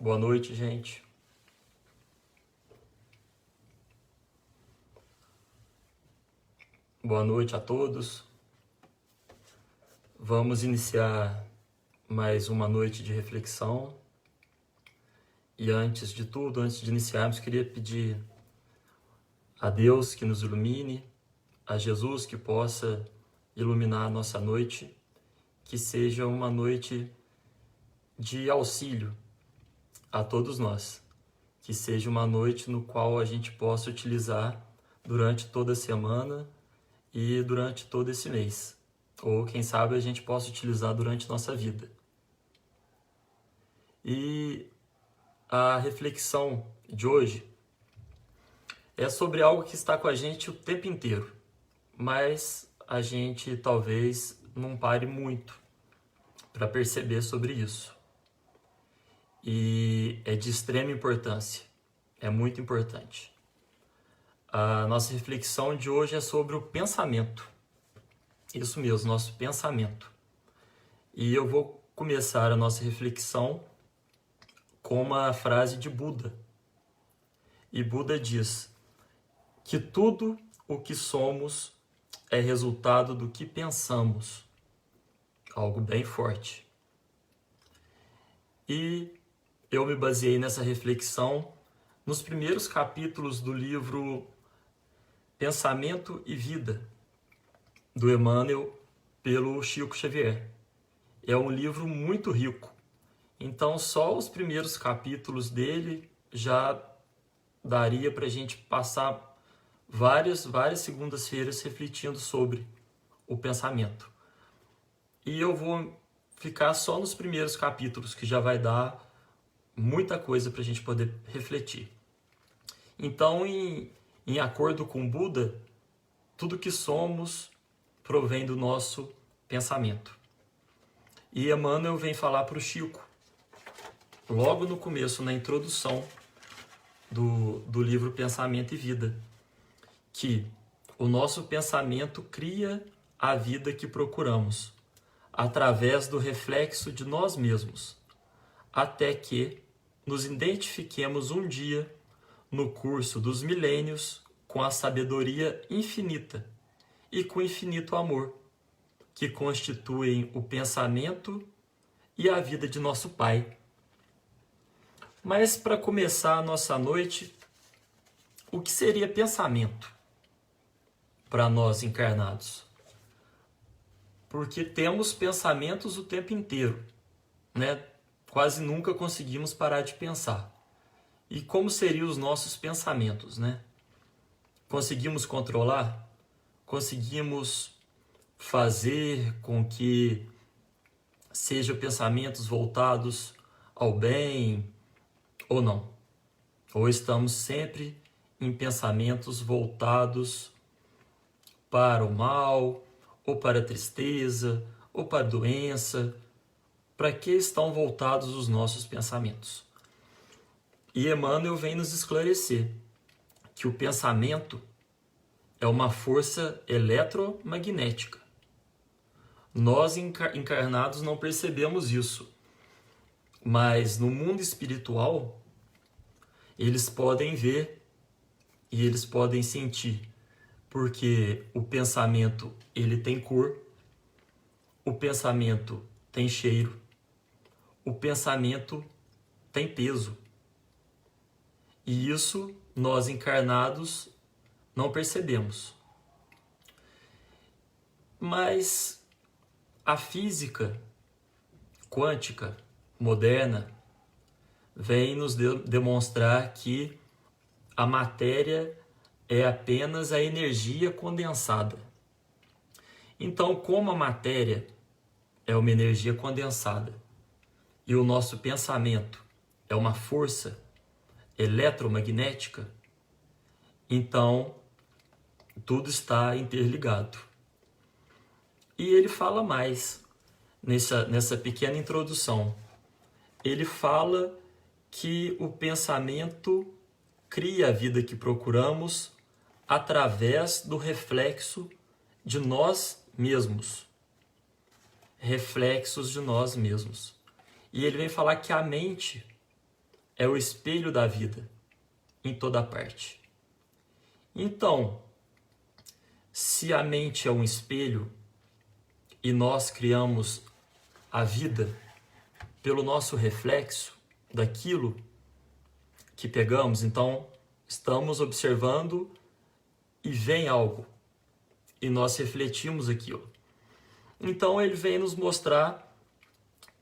Boa noite, gente. Boa noite a todos. Vamos iniciar mais uma noite de reflexão. E antes de tudo, antes de iniciarmos, queria pedir a Deus que nos ilumine, a Jesus que possa iluminar a nossa noite, que seja uma noite de auxílio a todos nós, que seja uma noite no qual a gente possa utilizar durante toda a semana e durante todo esse mês, ou quem sabe a gente possa utilizar durante nossa vida. E a reflexão de hoje é sobre algo que está com a gente o tempo inteiro, mas a gente talvez não pare muito para perceber sobre isso. E é de extrema importância, é muito importante. A nossa reflexão de hoje é sobre o pensamento. Isso mesmo, nosso pensamento. E eu vou começar a nossa reflexão com uma frase de Buda. E Buda diz que tudo o que somos é resultado do que pensamos. Algo bem forte. E eu me baseei nessa reflexão nos primeiros capítulos do livro Pensamento e Vida, do Emmanuel, pelo Chico Xavier. É um livro muito rico, então só os primeiros capítulos dele já daria para a gente passar várias segundas-feiras refletindo sobre o pensamento. E eu vou ficar só nos primeiros capítulos, que já vai dar muita coisa para a gente poder refletir. Então, em acordo com Buda, tudo que somos provém do nosso pensamento. E Emmanuel vem falar para o Chico, logo no começo, na introdução do livro Pensamento e Vida, que o nosso pensamento cria a vida que procuramos, através do reflexo de nós mesmos, até que nos identifiquemos um dia no curso dos milênios com a sabedoria infinita e com o infinito amor, que constituem o pensamento e a vida de nosso Pai. Mas para começar a nossa noite, o que seria pensamento para nós encarnados? Porque temos pensamentos o tempo inteiro, né? Quase nunca conseguimos parar de pensar. E como seriam os nossos pensamentos, né? Conseguimos controlar? Conseguimos fazer com que sejam pensamentos voltados ao bem ou não? Ou estamos sempre em pensamentos voltados para o mal, ou para a tristeza, ou para a doença? Para que estão voltados os nossos pensamentos? E Emmanuel vem nos esclarecer que o pensamento é uma força eletromagnética. Nós encarnados não percebemos isso, mas no mundo espiritual eles podem ver e eles podem sentir, porque o pensamento ele tem cor, o pensamento tem cheiro, o pensamento tem peso. E isso nós encarnados não percebemos. Mas a física quântica moderna vem nos demonstrar que a matéria é apenas a energia condensada. Então, como a matéria é uma energia condensada e o nosso pensamento é uma força eletromagnética, então tudo está interligado. E ele fala mais nessa pequena introdução. Ele fala que o pensamento cria a vida que procuramos através do reflexo de nós mesmos. Reflexos de nós mesmos. E ele vem falar que a mente é o espelho da vida em toda parte. Então, se a mente é um espelho e nós criamos a vida pelo nosso reflexo daquilo que pegamos, então estamos observando e vem algo e nós refletimos aquilo. Então ele vem nos mostrar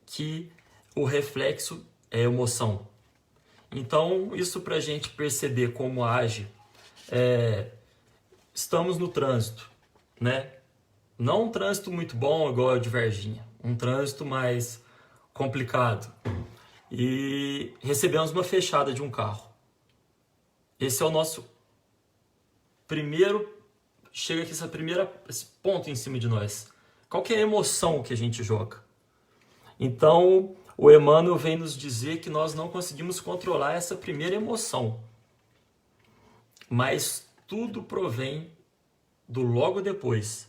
que o reflexo é emoção. Então isso para a gente perceber como age, estamos no trânsito, né? Não um trânsito muito bom igual o de Varginha, um trânsito mais complicado. E recebemos uma fechada de um carro. Esse é o nosso primeiro, chega aqui esse ponto em cima de nós. Qual que é a emoção que a gente joga? Então, o Emmanuel vem nos dizer que nós não conseguimos controlar essa primeira emoção. Mas tudo provém do logo depois.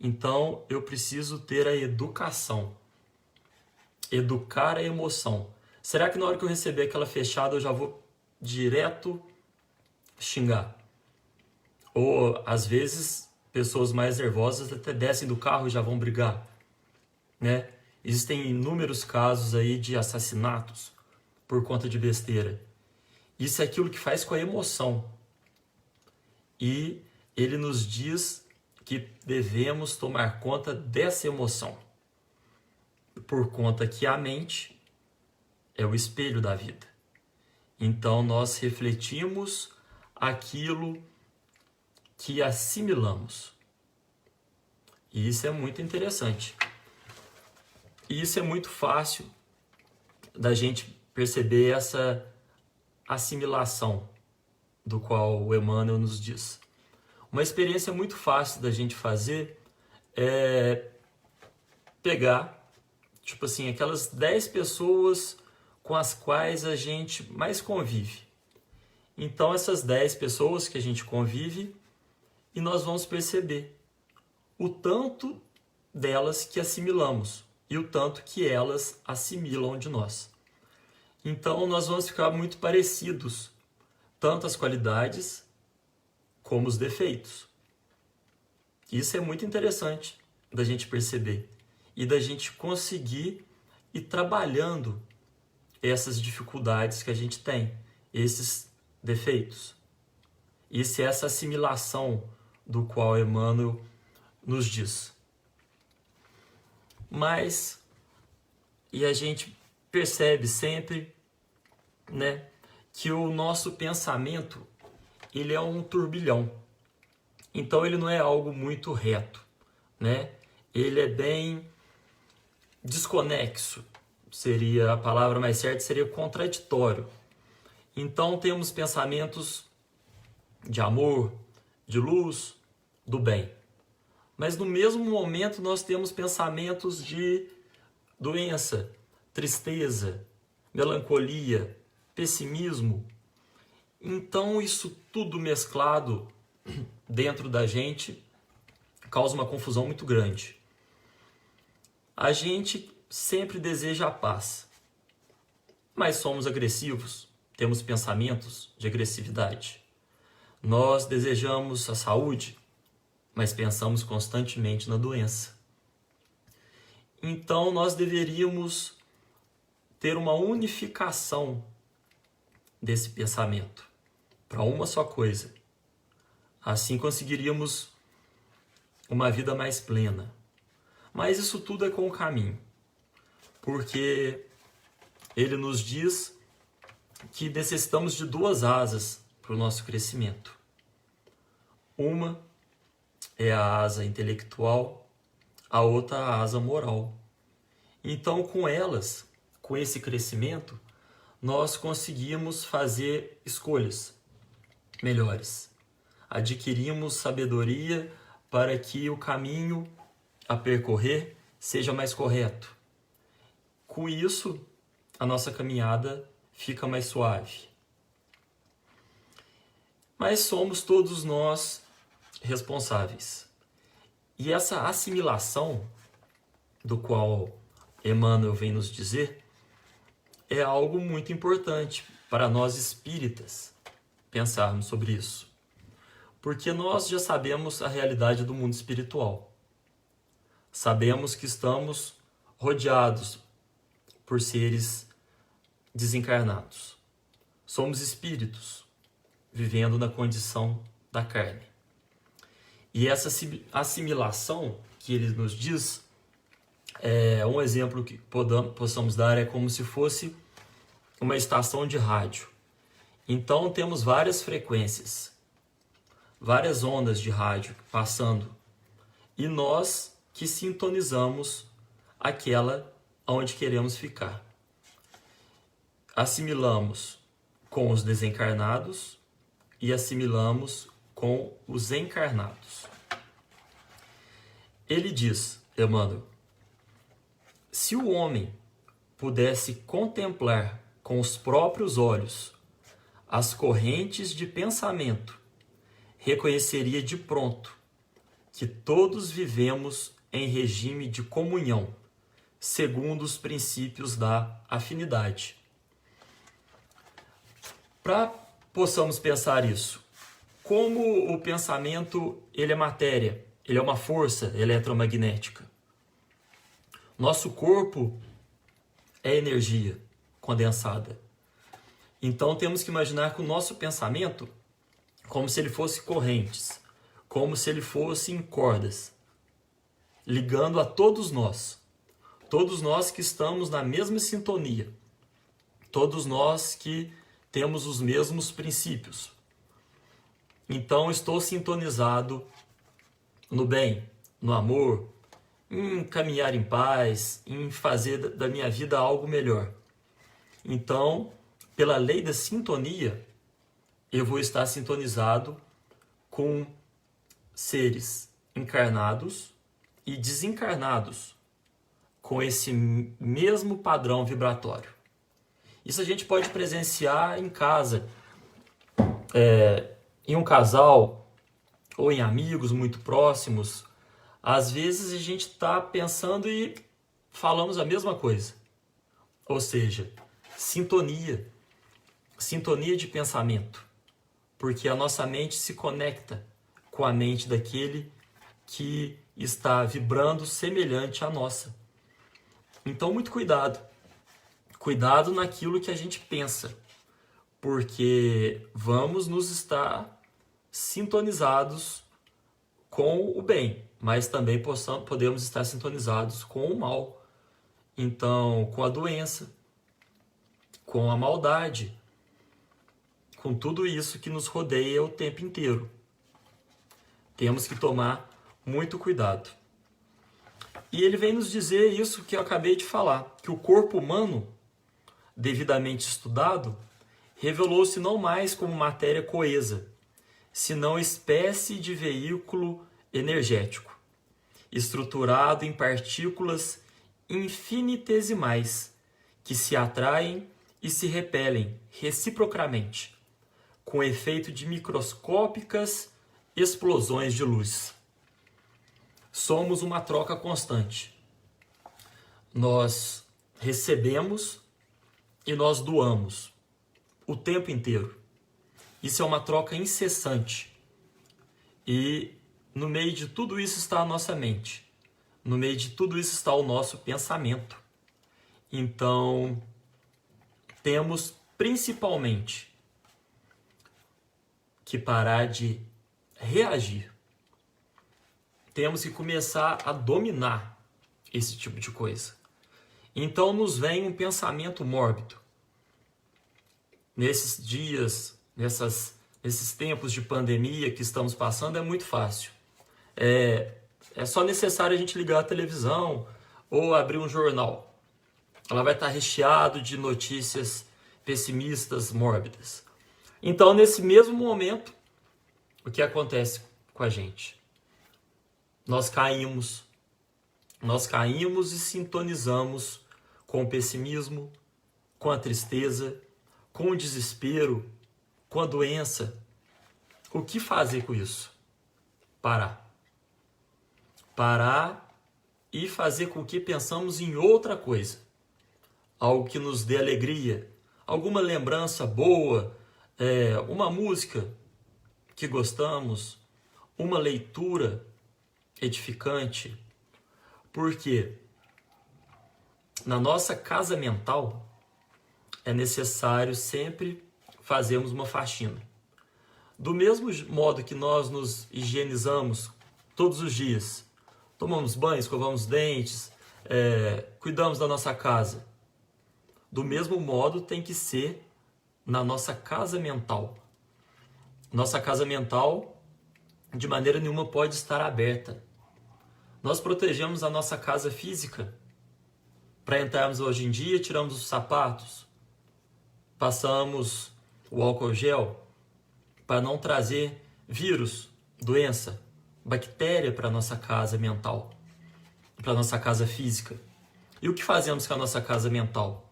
Então, eu preciso ter a educação. Educar a emoção. Será que na hora que eu receber aquela fechada eu já vou direto xingar? Ou, às vezes, pessoas mais nervosas até descem do carro e já vão brigar, né? Existem inúmeros casos aí de assassinatos por conta de besteira. Isso é aquilo que faz com a emoção. E ele nos diz que devemos tomar conta dessa emoção, por conta que a mente é o espelho da vida. Então nós refletimos aquilo que assimilamos. E isso é muito interessante. E isso é muito fácil da gente perceber essa assimilação do qual o Emmanuel nos diz. Uma experiência muito fácil da gente fazer é pegar, tipo assim, aquelas 10 pessoas com as quais a gente mais convive. Então, essas 10 pessoas que a gente convive, e nós vamos perceber o tanto delas que assimilamos e o tanto que elas assimilam de nós. Então, nós vamos ficar muito parecidos, tanto as qualidades como os defeitos. Isso é muito interessante da gente perceber e da gente conseguir ir trabalhando essas dificuldades que a gente tem, esses defeitos. Isso é essa assimilação do qual Emmanuel nos diz. Mas, e a gente percebe sempre, né, que o nosso pensamento, ele é um turbilhão. Então ele não é algo muito reto, né? Ele é bem desconexo. Seria a palavra mais certa, seria contraditório. Então temos pensamentos de amor, de luz, do bem. Mas no mesmo momento nós temos pensamentos de doença, tristeza, melancolia, pessimismo. Então isso tudo mesclado dentro da gente causa uma confusão muito grande. A gente sempre deseja a paz, mas somos agressivos, temos pensamentos de agressividade. Nós desejamos a saúde, mas pensamos constantemente na doença. Então nós deveríamos ter uma unificação desse pensamento para uma só coisa. Assim conseguiríamos uma vida mais plena. Mas isso tudo é com o caminho, porque ele nos diz que necessitamos de 2 asas para o nosso crescimento. Uma é a asa intelectual, a outra a asa moral. Então, com elas, com esse crescimento, nós conseguimos fazer escolhas melhores. Adquirimos sabedoria para que o caminho a percorrer seja mais correto. Com isso, a nossa caminhada fica mais suave. Mas somos todos nós responsáveis. E essa assimilação, do qual Emmanuel vem nos dizer, é algo muito importante para nós espíritas pensarmos sobre isso. Porque nós já sabemos a realidade do mundo espiritual. Sabemos que estamos rodeados por seres desencarnados. Somos espíritos vivendo na condição da carne. E essa assimilação que ele nos diz, um exemplo que possamos dar é como se fosse uma estação de rádio. Então temos várias frequências, várias ondas de rádio passando, e nós que sintonizamos aquela onde queremos ficar. Assimilamos com os desencarnados e assimilamos com os encarnados. Ele diz, Emmanuel, se o homem pudesse contemplar com os próprios olhos as correntes de pensamento, reconheceria de pronto que todos vivemos em regime de comunhão, segundo os princípios da afinidade. Para possamos pensar isso, como o pensamento ele é matéria, ele é uma força eletromagnética. Nosso corpo é energia condensada. Então temos que imaginar que o nosso pensamento como se ele fosse correntes, como se ele fosse em cordas, ligando a todos nós que estamos na mesma sintonia, todos nós que temos os mesmos princípios. Então estou sintonizado no bem, no amor, em caminhar em paz, em fazer da minha vida algo melhor. Então, pela lei da sintonia, eu vou estar sintonizado com seres encarnados e desencarnados com esse mesmo padrão vibratório. Isso a gente pode presenciar em casa, em um casal ou em amigos muito próximos. Às vezes a gente está pensando e falamos a mesma coisa. Ou seja, sintonia de pensamento. Porque a nossa mente se conecta com a mente daquele que está vibrando semelhante à nossa. Então, muito cuidado. Cuidado naquilo que a gente pensa, porque vamos nos estar sintonizados com o bem, mas também podemos estar sintonizados com o mal. Então, com a doença, com a maldade, com tudo isso que nos rodeia o tempo inteiro. Temos que tomar muito cuidado. E ele vem nos dizer isso que eu acabei de falar, que o corpo humano, devidamente estudado, revelou-se não mais como matéria coesa, senão espécie de veículo energético, estruturado em partículas infinitesimais, que se atraem e se repelem reciprocamente, com efeito de microscópicas explosões de luz. Somos uma troca constante. Nós recebemos e nós doamos o tempo inteiro. Isso é uma troca incessante. E no meio de tudo isso está a nossa mente. No meio de tudo isso está o nosso pensamento. Então, temos principalmente que parar de reagir. Temos que começar a dominar esse tipo de coisa. Então nos vem um pensamento mórbido. Nesses dias, nesses tempos de pandemia que estamos passando, é muito fácil. É só necessário a gente ligar a televisão ou abrir um jornal. Ela vai estar recheado de notícias pessimistas, mórbidas. Então, nesse mesmo momento, o que acontece com a gente? Nós caímos e sintonizamos com o pessimismo, com a tristeza, com o desespero, com a doença. O que fazer com isso? Parar e fazer com que pensamos em outra coisa. algo que nos dê alegria, alguma lembrança boa, uma música que gostamos, uma leitura edificante, porque na nossa casa mental é necessário sempre fazermos uma faxina. Do mesmo modo que nós nos higienizamos todos os dias, tomamos banho, escovamos os dentes, cuidamos da nossa casa, do mesmo modo tem que ser na nossa casa mental. Nossa casa mental, de maneira nenhuma, pode estar aberta. Nós protegemos a nossa casa física. Para entrarmos hoje em dia, tiramos os sapatos, passamos o álcool gel para não trazer vírus, doença, bactéria para a nossa casa mental, para a nossa casa física. E o que fazemos com a nossa casa mental?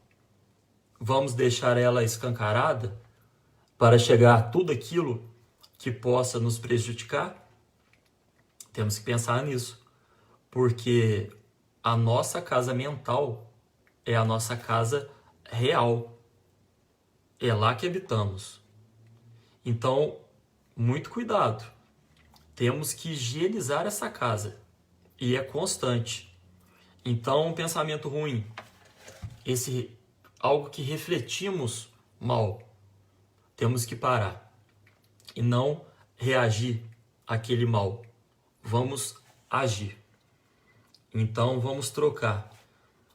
Vamos deixar ela escancarada para chegar a tudo aquilo que possa nos prejudicar? Temos que pensar nisso, porque a nossa casa mental é a nossa casa real. É lá que habitamos. Então, muito cuidado. Temos que higienizar essa casa. E é constante. Então, um pensamento ruim, algo que refletimos mal, temos que parar e não reagir àquele mal. Vamos agir. Então, vamos trocar.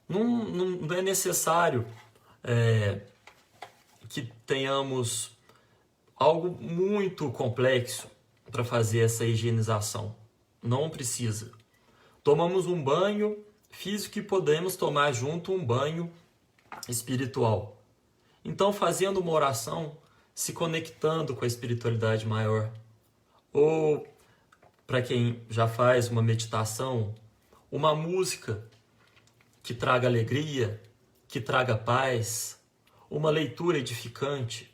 Não é necessário que tenhamos algo muito complexo para fazer essa higienização. Não precisa. Tomamos um banho físico e podemos tomar junto um banho espiritual. Então, fazendo uma oração, se conectando com a espiritualidade maior. Ou, para quem já faz uma meditação, uma música que traga alegria, que traga paz, uma leitura edificante,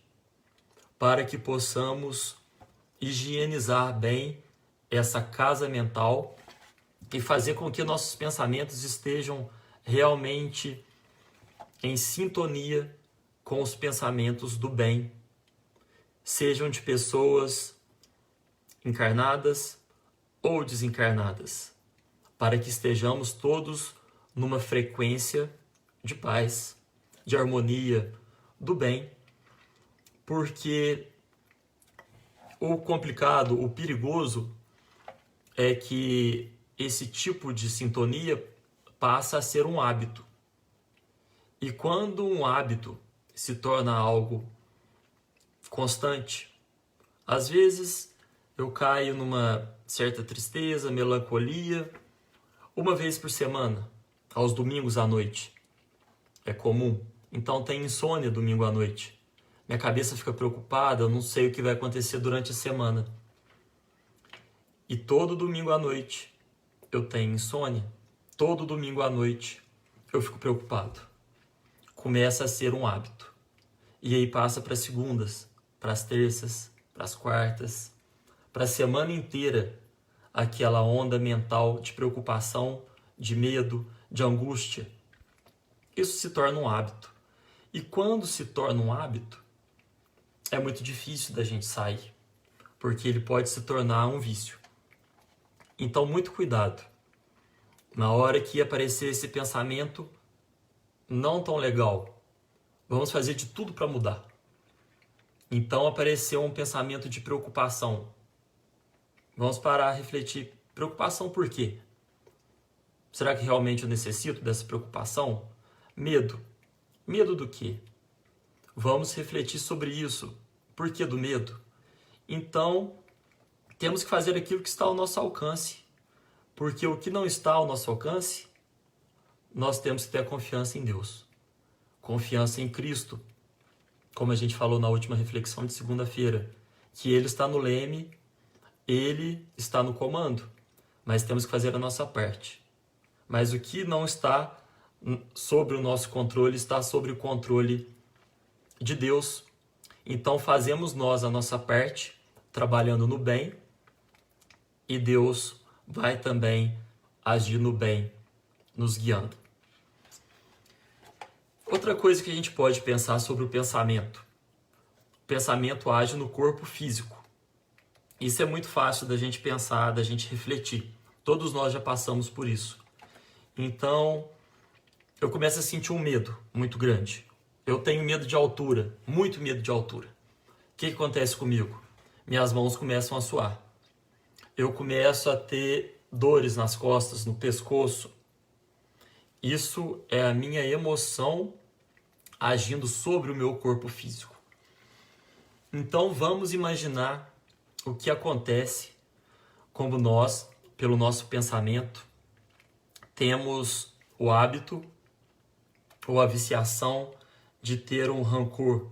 para que possamos higienizar bem essa casa mental e fazer com que nossos pensamentos estejam realmente em sintonia com os pensamentos do bem, sejam de pessoas encarnadas ou desencarnadas, para que estejamos todos numa frequência de paz, de harmonia, do bem, porque o complicado, o perigoso é que esse tipo de sintonia passa a ser um hábito. E quando um hábito se torna algo constante, às vezes eu caio numa certa tristeza, melancolia, uma vez por semana, aos domingos à noite. É comum. Então tem insônia domingo à noite. Minha cabeça fica preocupada, eu não sei o que vai acontecer durante a semana. E todo domingo à noite eu tenho insônia. Todo domingo à noite eu fico preocupado. Começa a ser um hábito. E aí passa para as segundas, para as terças, para as quartas, para a semana inteira, aquela onda mental de preocupação, de medo, de angústia. Isso se torna um hábito. E quando se torna um hábito, é muito difícil da gente sair, porque ele pode se tornar um vício. Então, muito cuidado. Na hora que aparecer esse pensamento não tão legal, vamos fazer de tudo para mudar. Então, apareceu um pensamento de preocupação. Vamos parar a refletir. Preocupação por quê? Será que realmente eu necessito dessa preocupação? Medo. Medo do quê? Vamos refletir sobre isso. Por que do medo? Então, temos que fazer aquilo que está ao nosso alcance. Porque o que não está ao nosso alcance, nós temos que ter a confiança em Deus. Confiança em Cristo. Como a gente falou na última reflexão de segunda-feira, que Ele está no leme, Ele está no comando. Mas temos que fazer a nossa parte. Mas o que não está sobre o nosso controle, está sobre o controle de Deus. Então fazemos nós a nossa parte, trabalhando no bem, e Deus vai também agir no bem, nos guiando. Outra coisa que a gente pode pensar sobre o pensamento. O pensamento age no corpo físico. Isso é muito fácil da gente pensar, da gente refletir. Todos nós já passamos por isso. Então, eu começo a sentir um medo muito grande. Eu tenho medo de altura, muito medo de altura. O que acontece comigo? Minhas mãos começam a suar. Eu começo a ter dores nas costas, no pescoço. Isso é a minha emoção agindo sobre o meu corpo físico. Então vamos imaginar o que acontece quando nós, pelo nosso pensamento, temos o hábito ou a viciação de ter um rancor.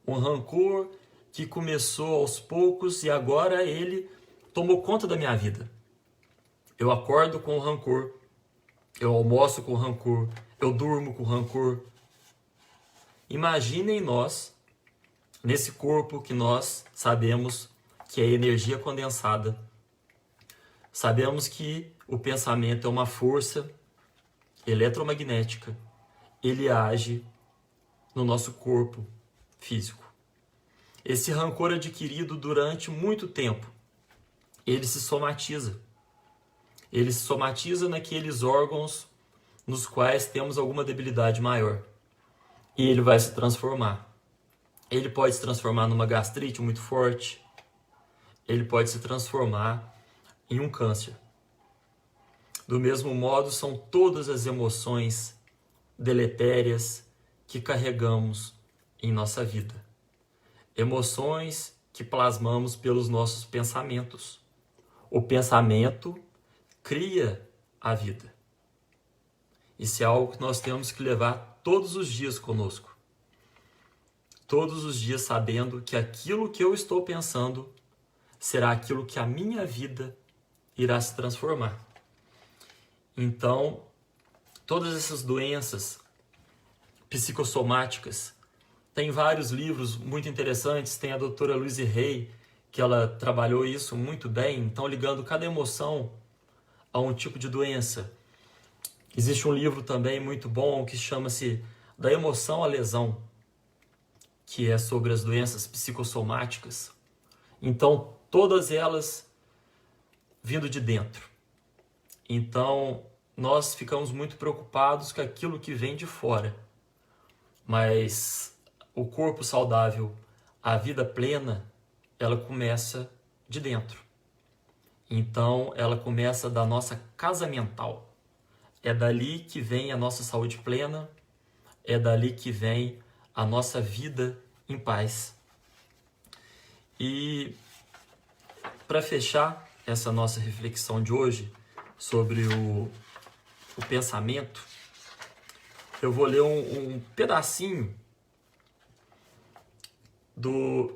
Um rancor que começou aos poucos e agora ele tomou conta da minha vida. Eu acordo com rancor, eu almoço com rancor, eu durmo com rancor. Imaginem nós, nesse corpo que nós sabemos que é energia condensada. Sabemos que o pensamento é uma força eletromagnética. Ele age no nosso corpo físico. Esse rancor adquirido durante muito tempo, ele se somatiza. Ele se somatiza naqueles órgãos nos quais temos alguma debilidade maior. E ele vai se transformar. Ele pode se transformar numa gastrite muito forte. Ele pode se transformar em um câncer. Do mesmo modo, são todas as emoções deletérias que carregamos em nossa vida. Emoções que plasmamos pelos nossos pensamentos. O pensamento cria a vida. Isso é algo que nós temos que levar todos os dias conosco. Todos os dias sabendo que aquilo que eu estou pensando será aquilo que a minha vida irá se transformar. Então, todas essas doenças psicossomáticas, tem vários livros muito interessantes, tem a doutora Louise Hay, que ela trabalhou isso muito bem, então ligando cada emoção a um tipo de doença. Existe um livro também muito bom que chama-se Da Emoção à Lesão, que é sobre as doenças psicossomáticas. Então, todas elas vindo de dentro. Então, nós ficamos muito preocupados com aquilo que vem de fora. Mas o corpo saudável, a vida plena, ela começa de dentro. Então, ela começa da nossa casa mental. É dali que vem a nossa saúde plena, é dali que vem a nossa vida em paz. E para fechar essa nossa reflexão de hoje sobre o pensamento, eu vou ler um pedacinho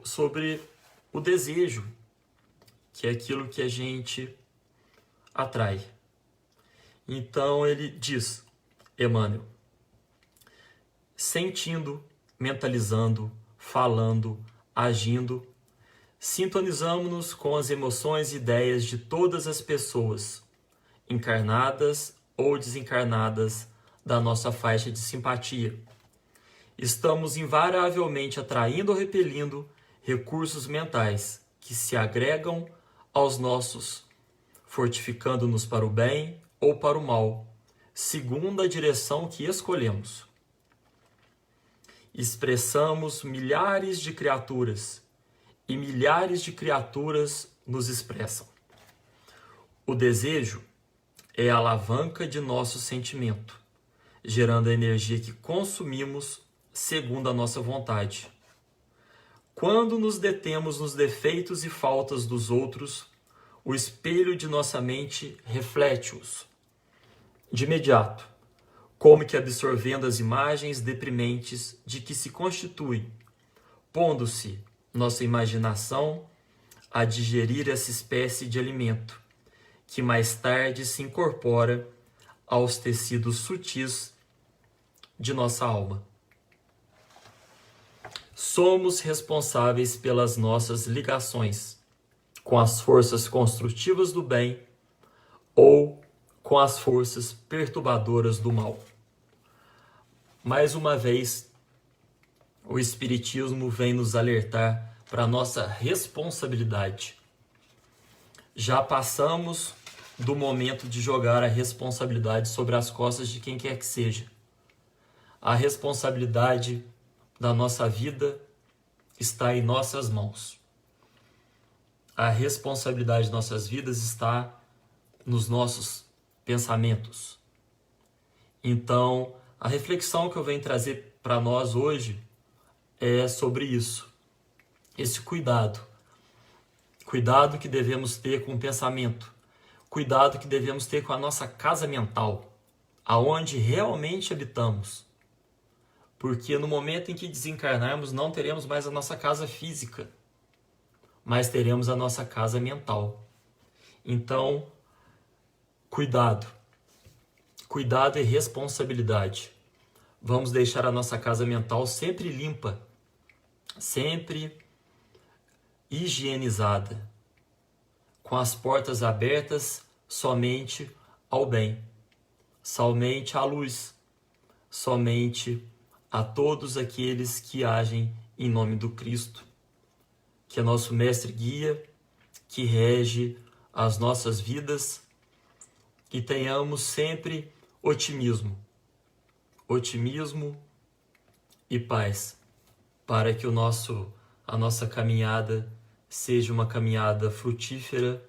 sobre o desejo, que é aquilo que a gente atrai. Então ele diz, Emmanuel, sentindo, mentalizando, falando, agindo, sintonizamos-nos com as emoções e ideias de todas as pessoas, encarnadas ou desencarnadas, da nossa faixa de simpatia. Estamos invariavelmente atraindo ou repelindo recursos mentais que se agregam aos nossos, fortificando-nos para o bem ou para o mal, segundo a direção que escolhemos. Expressamos milhares de criaturas e milhares de criaturas nos expressam. O desejo é a alavanca de nosso sentimento, gerando a energia que consumimos segundo a nossa vontade. Quando nos detemos nos defeitos e faltas dos outros, o espelho de nossa mente reflete-os. De imediato, como que absorvendo as imagens deprimentes de que se constitui, pondo-se nossa imaginação a digerir essa espécie de alimento, que mais tarde se incorpora aos tecidos sutis de nossa alma. Somos responsáveis pelas nossas ligações com as forças construtivas do bem ou com as forças perturbadoras do mal. mais uma vez, o Espiritismo vem nos alertar para a nossa responsabilidade. Já passamos do momento de jogar a responsabilidade sobre as costas de quem quer que seja. A responsabilidade da nossa vida está em nossas mãos. A responsabilidade de nossas vidas está nos nossos pensamentos. Então, a reflexão que eu venho trazer para nós hoje é sobre isso. Esse cuidado. Cuidado que devemos ter com o pensamento. Cuidado que devemos ter com a nossa casa mental, aonde realmente habitamos. Porque no momento em que desencarnarmos, não teremos mais a nossa casa física, mas teremos a nossa casa mental. Então, cuidado. Cuidado e responsabilidade. Vamos deixar a nossa casa mental sempre limpa, sempre higienizada, com as portas abertas somente ao bem, somente à luz, somente a todos aqueles que agem em nome do Cristo, que é nosso mestre guia, que rege as nossas vidas, e tenhamos sempre otimismo e paz, para que a nossa caminhada seja uma caminhada frutífera,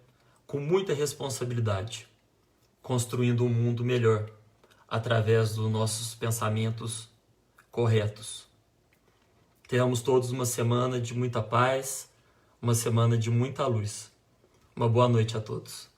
com muita responsabilidade, construindo um mundo melhor, através dos nossos pensamentos corretos. Tenhamos todos uma semana de muita paz, uma semana de muita luz. Uma boa noite a todos.